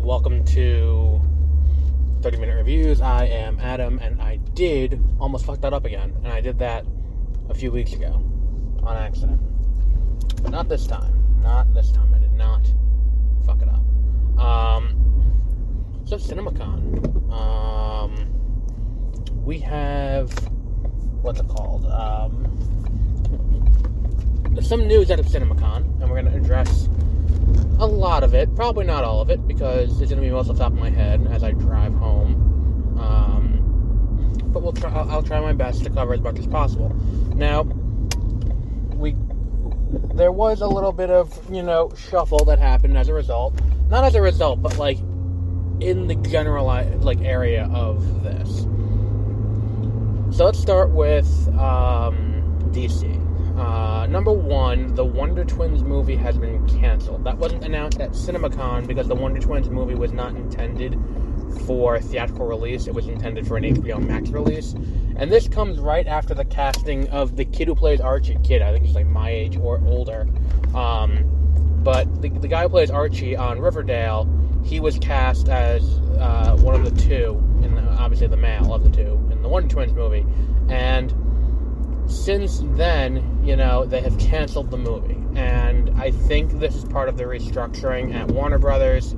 welcome to 30-Minute Reviews. I am Adam, and I did almost fuck that up again, and I did that a few weeks ago on accident. But not this time. Not this time. I did not fuck it up. So CinemaCon. We have, what's it called? There's some news out of CinemaCon, and we're going to address a lot of it, probably not all of it, because it's going to be most off the top of my head as I drive home. But I'll try my best to cover as much as possible. Now, there was a little bit of, shuffle that happened as a result. Not as a result, but, in the general, area of this. So let's start with, DC. Number one, the Wonder Twins movie has been canceled. That wasn't announced at CinemaCon because the Wonder Twins movie was not intended for theatrical release. It was intended for an HBO Max release. And this comes right after the casting of the kid who plays Archie. Kid, I think he's my age or older. But the guy who plays Archie on Riverdale, he was cast as one of the two, obviously the male of the two, in the Wonder Twins movie. And since then, they have canceled the movie. And I think this is part of the restructuring at Warner Brothers.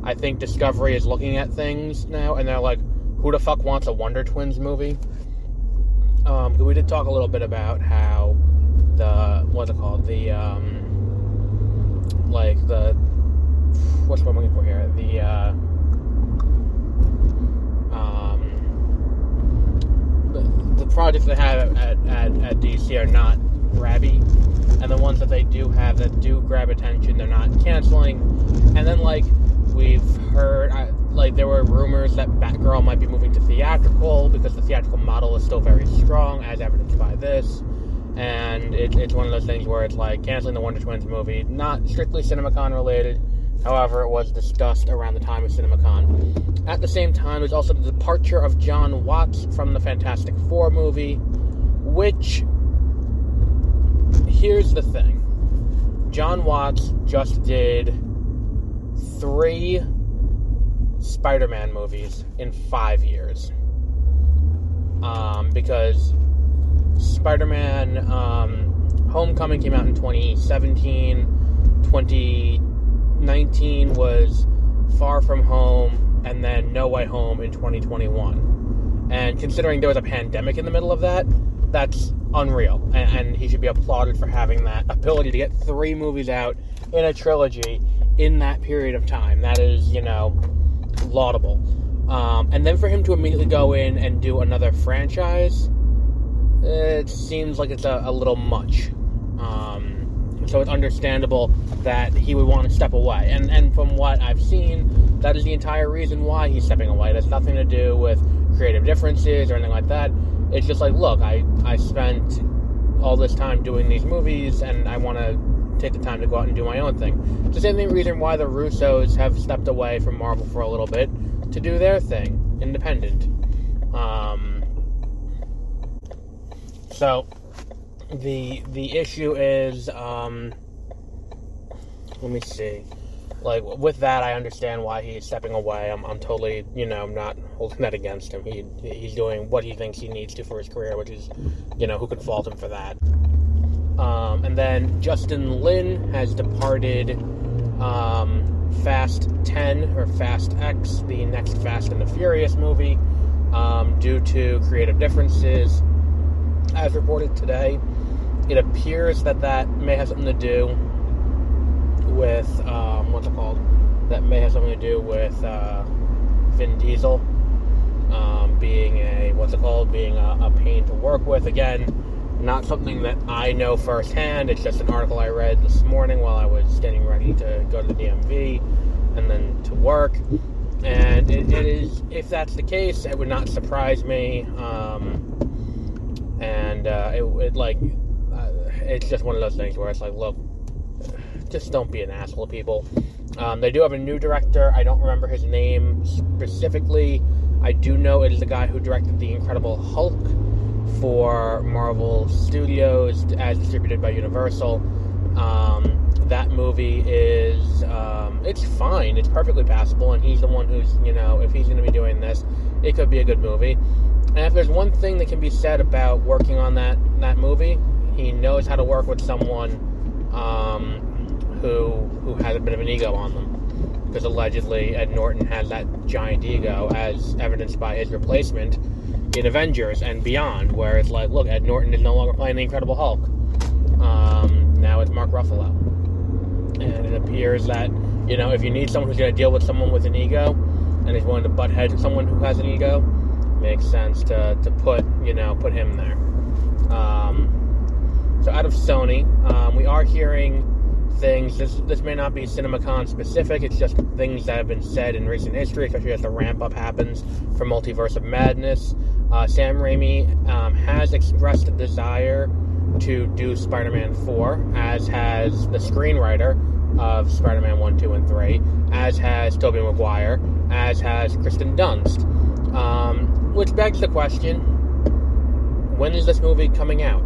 I think Discovery is looking at things now, and they're like, who the fuck wants a Wonder Twins movie? We did talk a little bit about how what's it called? What's what I'm looking for here? The projects they have at DC are not grabby, and the ones that they do have that do grab attention, they're not canceling. And then, we've heard, there were rumors that Batgirl might be moving to theatrical because the theatrical model is still very strong, as evidenced by this. And it's one of those things where it's canceling the Wonder Twins movie, not strictly CinemaCon related. However, it was discussed around the time of CinemaCon. At the same time, there's also the departure of Jon Watts from the Fantastic Four movie, which, here's the thing. Jon Watts just did 3 Spider-Man movies in 5 years. Because Spider-Man Homecoming came out in 2017, 2019 was Far From Home, and then No Way Home in 2021. And considering there was a pandemic in the middle of that, that's unreal. And he should be applauded for having that ability to get 3 movies out in a trilogy in that period of time. That is, laudable. And then for him to immediately go in and do another franchise, it seems like it's a little much. So it's understandable that he would want to step away. And from what I've seen, that is the entire reason why he's stepping away. It has nothing to do with creative differences or anything like that. It's just look, I spent all this time doing these movies, and I want to take the time to go out and do my own thing. It's the same reason why the Russos have stepped away from Marvel for a little bit to do their thing, independent. So the issue is, let me see. With that, I understand why he's stepping away. I'm totally, I'm not holding that against him. He's doing what he thinks he needs to for his career, which is, who could fault him for that? And then Justin Lin has departed Fast 10, or Fast X, the next Fast and the Furious movie, due to creative differences. As reported today, it appears that may have something to do with, that may have something to do with Vin Diesel being a pain to work with. Again, not something that I know firsthand. It's just an article I read this morning while I was getting ready to go to the DMV and then to work. And it is, if that's the case, it would not surprise me. It's just one of those things where it's look, just don't be an asshole, people. They do have a new director. I don't remember his name specifically. I do know it is the guy who directed The Incredible Hulk for Marvel Studios as distributed by Universal. that movie is, it's fine. It's perfectly passable, and he's the one who's, if he's going to be doing this, it could be a good movie. And if there's one thing that can be said about working on that movie, he knows how to work with someone who has a bit of an ego on them. Because allegedly Ed Norton has that giant ego, as evidenced by his replacement in Avengers and beyond, where it's like, look, Ed Norton is no longer playing the Incredible Hulk. Now it's Mark Ruffalo. And it appears that, if you need someone who's going to deal with someone with an ego, and is willing to butt heads with someone who has an ego, makes sense to put him there. So out of Sony, we are hearing things. This may not be CinemaCon specific. It's just things that have been said in recent history, especially as the ramp up happens for Multiverse of Madness. Sam Raimi has expressed a desire to do Spider-Man 4, as has the screenwriter of Spider-Man 1, 2, and 3, as has Tobey Maguire, as has Kristen Dunst. Which begs the question, when is this movie coming out?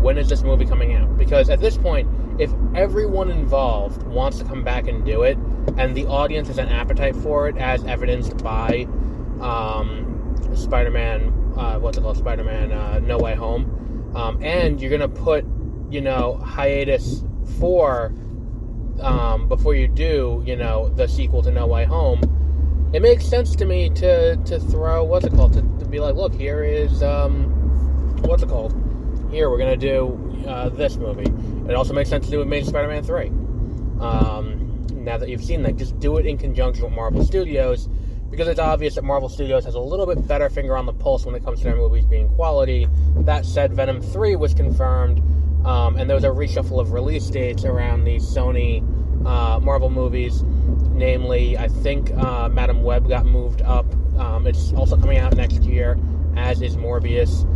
When is this movie coming out? Because at this point, if everyone involved wants to come back and do it, and the audience has an appetite for it, as evidenced by Spider-Man, Spider-Man No Way Home, and you're going to put, hiatus for, before you do, the sequel to No Way Home, it makes sense to me to throw, to be like, look, here is, here, we're going to do this movie. It also makes sense to do with Amazing Spider-Man 3. Now that you've seen that, just do it in conjunction with Marvel Studios, because it's obvious that Marvel Studios has a little bit better finger on the pulse when it comes to their movies being quality. That said, Venom 3 was confirmed, and there was a reshuffle of release dates around the Sony Marvel movies. Namely, I think Madam Web got moved up. It's also coming out next year, as is Morbius.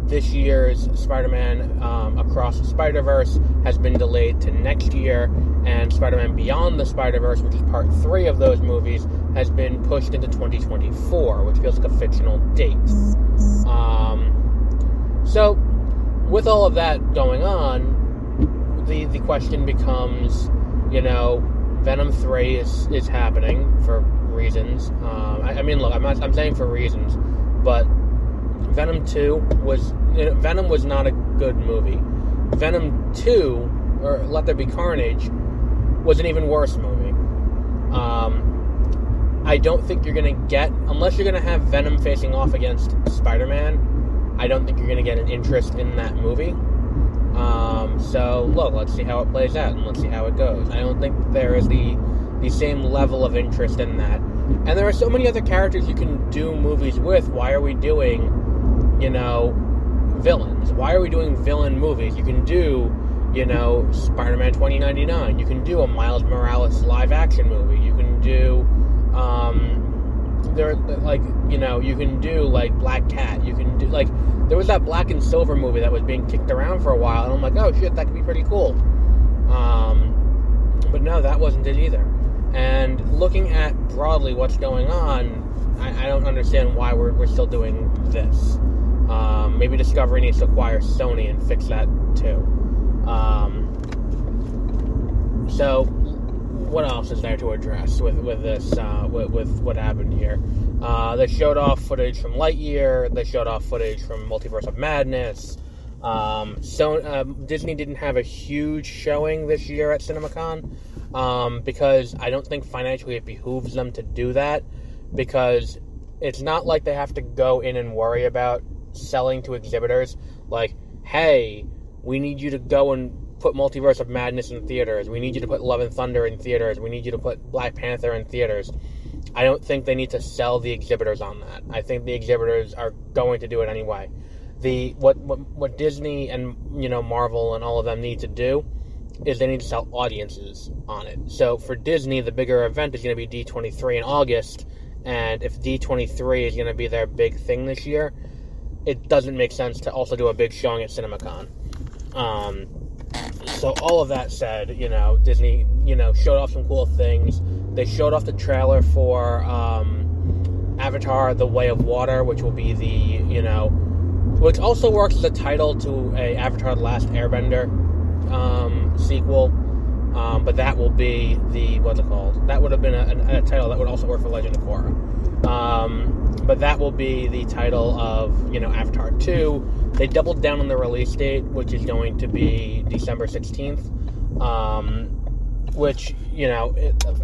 This year's Spider-Man Across the Spider-Verse has been delayed to next year, and Spider-Man Beyond the Spider-Verse, which is part 3 of those movies, has been pushed into 2024, which feels like a fictional date. So, with all of that going on, the question becomes, Venom 3 is happening for reasons. I'm saying for reasons, but Venom 2 Venom was not a good movie. Venom 2, or Let There Be Carnage, was an even worse movie. I don't think you're going to get, unless you're going to have Venom facing off against Spider-Man, I don't think you're going to get an interest in that movie. So, look, let's see how it plays out, and let's see how it goes. I don't think there is the same level of interest in that. And there are so many other characters you can do movies with. Why are we doing, villains? Why are we doing villain movies? You can do, Spider-Man 2099. You can do a Miles Morales live-action movie. You can do, you can do, Black Cat. You can do, there was that Black and Silver movie that was being kicked around for a while, and I'm like, oh shit, that could be pretty cool. But no, that wasn't it either. And looking at broadly what's going on, I don't understand why we're still doing this. Maybe Discovery needs to acquire Sony and fix that too. So, what else is there to address with this, with what happened here? They showed off footage from Lightyear. They showed off footage from Multiverse of Madness. Disney didn't have a huge showing this year at CinemaCon, because I don't think financially it behooves them to do that, because it's not like they have to go in and worry about selling to exhibitors, like, hey, we need you to go and put Multiverse of Madness in theaters, we need you to put Love and Thunder in theaters, we need you to put Black Panther in theaters. I don't think they need to sell the exhibitors on that. I think the exhibitors are going to do it anyway. What Disney and Marvel and all of them need to do is they need to sell audiences on it. So for Disney, the bigger event is going to be D23 in August, and if D23 is going to be their big thing this year, it doesn't make sense to also do a big showing at CinemaCon. So all of that said, Disney, showed off some cool things. They showed off the trailer for Avatar: The Way of Water, which will be which also works as a title to a Avatar: The Last Airbender sequel, but that will be the, what's it called? That would have been a title that would also work for Legend of Korra. But that will be the title of, Avatar 2. They doubled down on the release date, which is going to be December 16th. Which,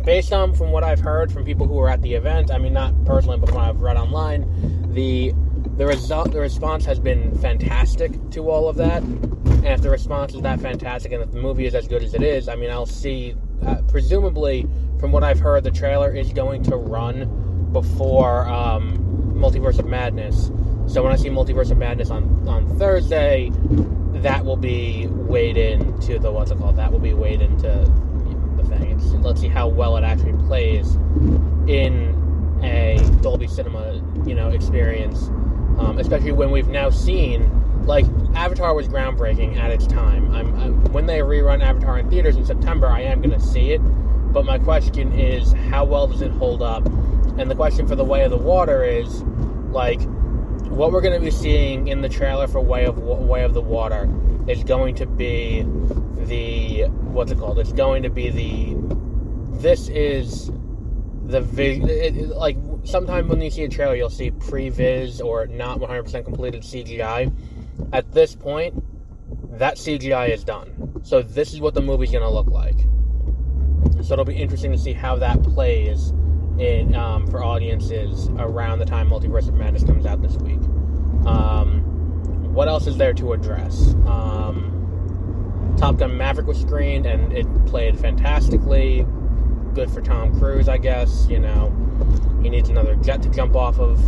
based on from what I've heard from people who were at the event, I mean, not personally, but from what I've read online, the response has been fantastic to all of that. And if the response is that fantastic and if the movie is as good as it is, I mean, I'll see, presumably, from what I've heard, the trailer is going to run before Multiverse of Madness. So when I see Multiverse of Madness on Thursday, that will be weighed into the, that will be weighed into the thing. Let's see how well it actually plays in a Dolby Cinema, experience. Especially when we've now seen, Avatar was groundbreaking at its time. When they rerun Avatar in theaters in September, I am going to see it. But my question is, how well does it hold up? And the question for The Way of the Water is, what we're going to be seeing in the trailer for Way of the Water is going to be the, it's going to be sometime when you see a trailer, you'll see pre-viz or not 100% completed CGI. At this point, that CGI is done. So this is what the movie's going to look like. So it'll be interesting to see how that plays in for audiences around the time Multiverse of Madness comes out this week. What else is there to address? Top Gun Maverick was screened and it played fantastically. Good for Tom Cruise, I guess. He needs another jet to jump off of.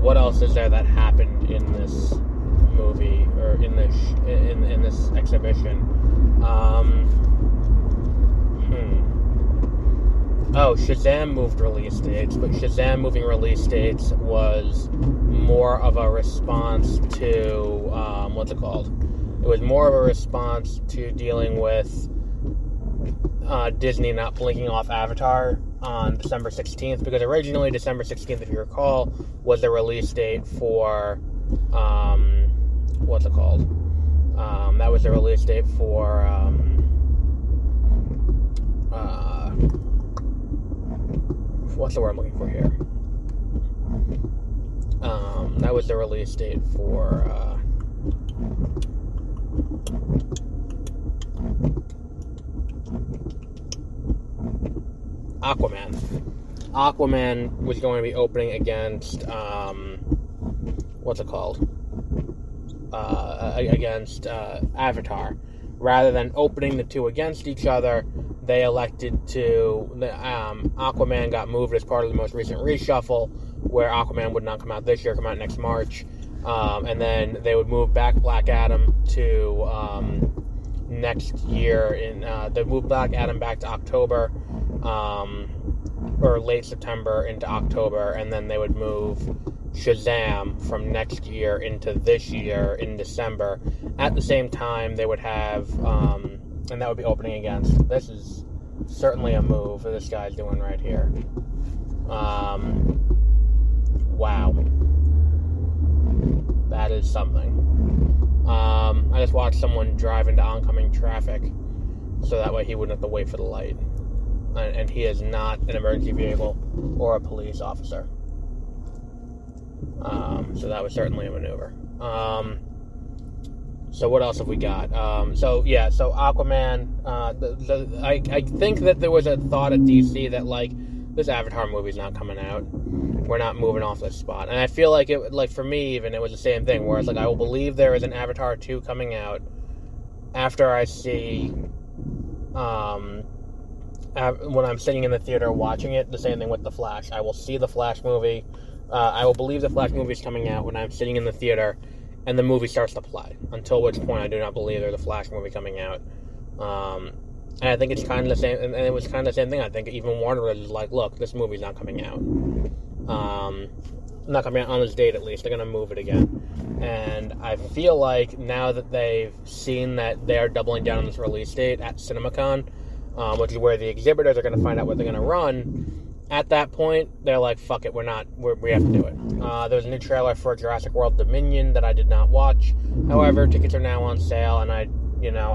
What else is there that happened in this movie or in this exhibition? Oh, Shazam moved release dates, but Shazam moving release dates was more of a response to It was more of a response to dealing with Disney not blinking off Avatar on December 16th, because originally December 16th, if you recall, was the release date for that was the release date for what's the word I'm looking for here? That was the release date for Aquaman. Aquaman was going to be opening against against Avatar. Rather than opening the two against each other, they elected to Aquaman got moved as part of the most recent reshuffle, where Aquaman would not come out this year, come out next March, and then they would move back Black Adam to next year. They moved Black Adam back to October, or late September into October, and then they would move Shazam from next year into this year in December. At the same time, they would have, and that would be opening against. This is certainly a move that this guy's doing right here. Wow. That is something. I just watched someone drive into oncoming traffic, so that way he wouldn't have to wait for the light. And he is not an emergency vehicle or a police officer. So that was certainly a maneuver. So what else have we got? So Aquaman, I think that there was a thought at DC that, this Avatar movie's not coming out. We're not moving off this spot. And I feel like for me even, it was the same thing, where it's I will believe there is an Avatar 2 coming out after I see, when I'm sitting in the theater watching it. The same thing with The Flash. I will see the Flash movie. I will believe the Flash movie is coming out when I'm sitting in the theater and the movie starts to play. Until which point I do not believe there's a Flash movie coming out. And I think it's kind of the same, and it was kind of the same thing. I think even Warner was look, this movie's not coming out. Not coming out on this date, at least. They're going to move it again. And I feel like now that they've seen that they are doubling down on this release date at CinemaCon, which is where the exhibitors are going to find out what they're going to run, at that point, they're like, fuck it, we have to do it. There was a new trailer for Jurassic World Dominion that I did not watch. However, tickets are now on sale, and I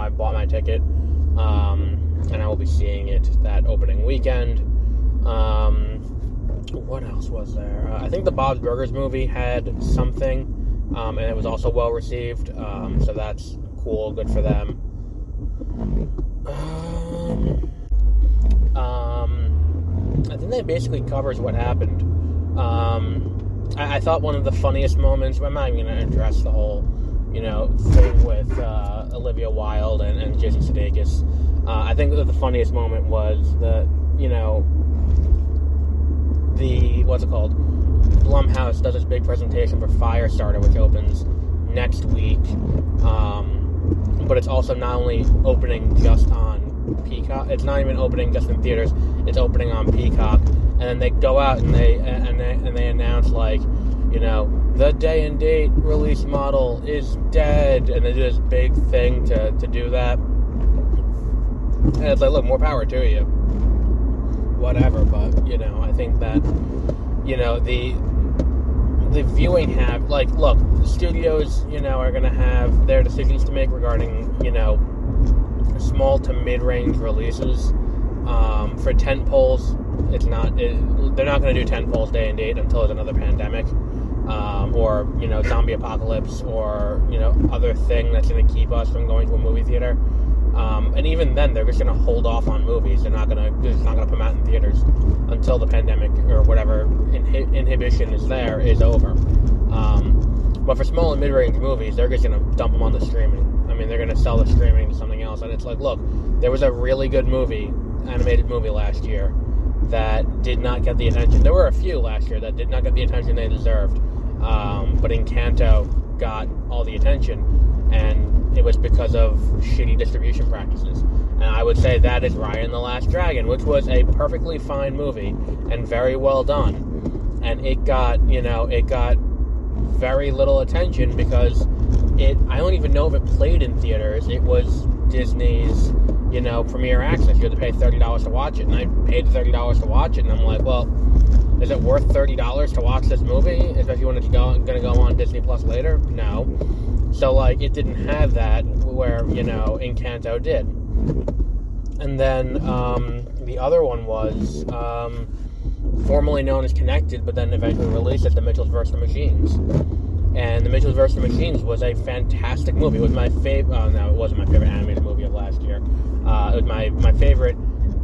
bought my ticket, and I will be seeing it that opening weekend. What else was there? I think the Bob's Burgers movie had something, and it was also well received, so that's cool, good for them. I think that basically covers what happened. I thought one of the funniest moments, I'm not even going to address the whole, thing with Olivia Wilde and Jason Sudeikis. I think that the funniest moment was the what's it called? Blumhouse does this big presentation for Firestarter, which opens next week. But it's also not only opening just on Peacock. It's not even opening just in theaters. It's opening on Peacock. And then they go out and they announce, like, the day and date release model is dead, and they do this big thing to do that. And it's like, look, more power to you. Whatever, but I think that the viewing have, like, look, the studios are going to have their decisions to make regarding small to mid-range releases. For tentpoles, they're not going to do tentpoles day and date until there's another pandemic, or zombie apocalypse, or other thing that's going to keep us from going to a movie theater. And even then, they're just going to hold off on movies. They're not going to put them out in theaters until the pandemic or whatever inhibition is there is over. But for small and mid-range movies, they're just going to dump them on the streaming. I mean, they're going to sell the streaming to something else. And it's like, look, there was a really good animated movie last year that did not get the attention. There were a few last year that did not get the attention they deserved. But Encanto got all the attention. And it was because of shitty distribution practices. And I would say that is Raya and the Last Dragon, which was a perfectly fine movie and very well done. And it got very little attention because I don't even know if it played in theaters. It was Disney's, premiere access. You had to pay $30 to watch it, and I paid $30 to watch it, and I'm like, well, is it worth $30 to watch this movie, especially when it's going to go on Disney Plus later? No. So, like, it didn't have that where, Encanto did. And then the other one was formerly known as Connected, but then eventually released as The Mitchells vs. the Machines. And The Mitchells vs. the Machines was a fantastic movie. It was my favorite... Oh, no, it wasn't my favorite animated movie of last year. It was my favorite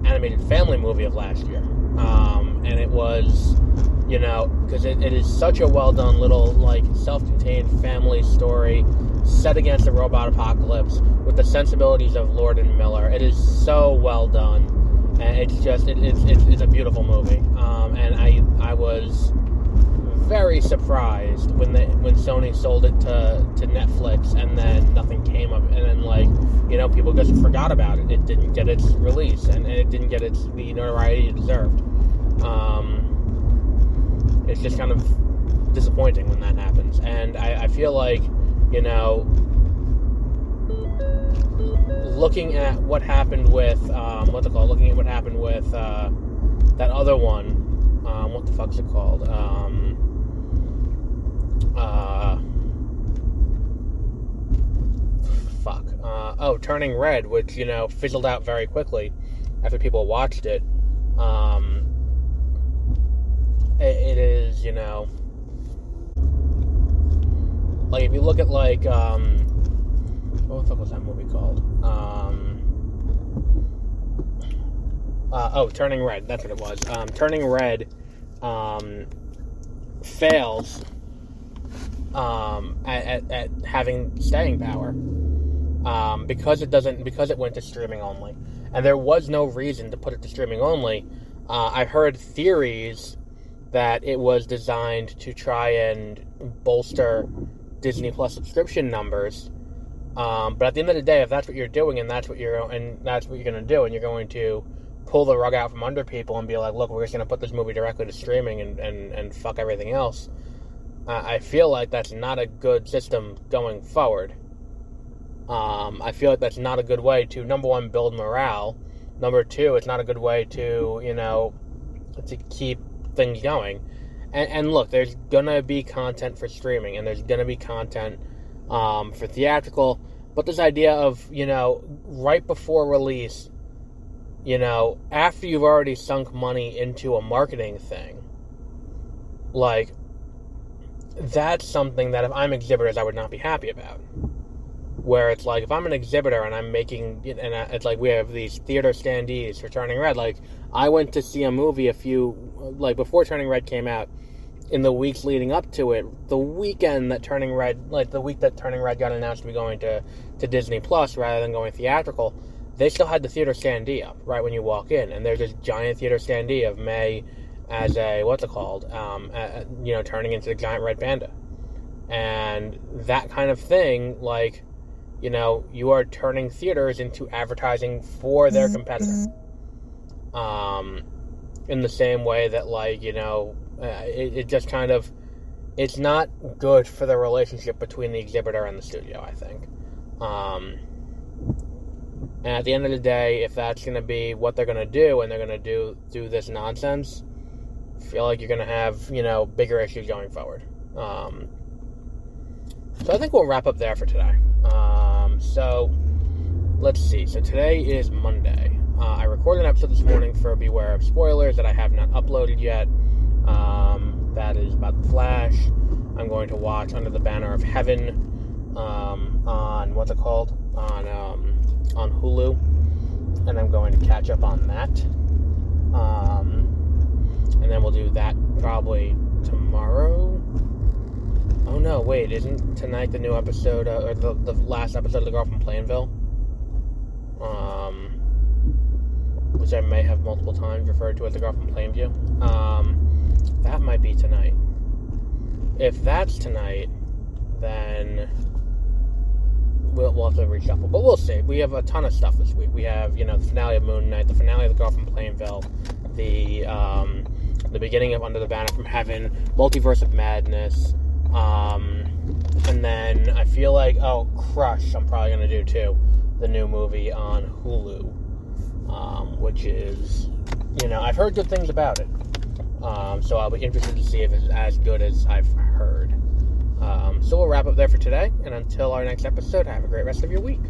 animated family movie of last year. And it was... because it is such a well-done little, like, self-contained family story set against the robot apocalypse with the sensibilities of Lord and Miller. It is so well done, and it's just, it's a beautiful movie. And I was very surprised when Sony sold it to Netflix, and then nothing came of it, and then, like, people just forgot about it. It didn't get its release, and it didn't get the notoriety it deserved. It's just kind of disappointing when that happens. And I feel like, looking at what happened with, looking at what happened with that other one, what the fuck's it called? Turning Red, which, fizzled out very quickly after people watched it. It is, like, if you look at, like, what the fuck was that movie called? Turning Red, that's what it was. Turning Red, fails, at having staying power, because it went to streaming only. And there was no reason to put it to streaming only. I heard theories that it was designed to try and bolster Disney Plus subscription numbers. But at the end of the day, if that's what you're doing and that's what you're going to do, and you're going to pull the rug out from under people and be like, look, we're just going to put this movie directly to streaming and fuck everything else, I feel like that's not a good system going forward. I feel like that's not a good way to, number one, build morale. Number two, it's not a good way to, to keep things going. And look, there's gonna be content for streaming, and there's gonna be content for theatrical. But this idea of, right before release, after you've already sunk money into a marketing thing, like, that's something that if I'm exhibitors, I would not be happy about. Where it's like, if I'm an exhibitor and I'm making, it's like we have these theater standees for Turning Red. Like, I went to see a movie before Turning Red came out, in the weeks leading up to it, the weekend that Turning Red, the week that Turning Red got announced to be going to Disney Plus rather than going theatrical, they still had the theater standee up right when you walk in, and there's this giant theater standee of May as a, turning into the giant red panda. And that kind of thing, like, you are turning theaters into advertising for their competitor. In the same way that, it just kind of, it's not good for the relationship between the exhibitor and the studio, I think. And at the end of the day, if that's going to be what they're going to do, and they're going to do this nonsense, I feel like you're going to have, bigger issues going forward. So I think we'll wrap up there for today. So let's see. So today is Monday. I recorded an episode this morning for Beware of Spoilers that I have not uploaded yet. That is about The Flash. I'm going to watch Under the Banner of Heaven on, what's it called? On Hulu. And I'm going to catch up on that. And then we'll do that probably tomorrow. Oh no, wait, isn't tonight the new episode, or the last episode of The Girl from Plainville? Which I may have multiple times referred to as The Girl from Plainview. That might be tonight. If that's tonight, then we'll have to reshuffle. But we'll see. We have a ton of stuff this week. We have, the finale of Moon Knight, the finale of The Girl from Plainville, the beginning of Under the Banner from Heaven, Multiverse of Madness, and then I feel like, Crush, I'm probably going to do too, the new movie on Hulu, which is, I've heard good things about it, so I'll be interested to see if it's as good as I've heard. So we'll wrap up there for today, and until our next episode, have a great rest of your week.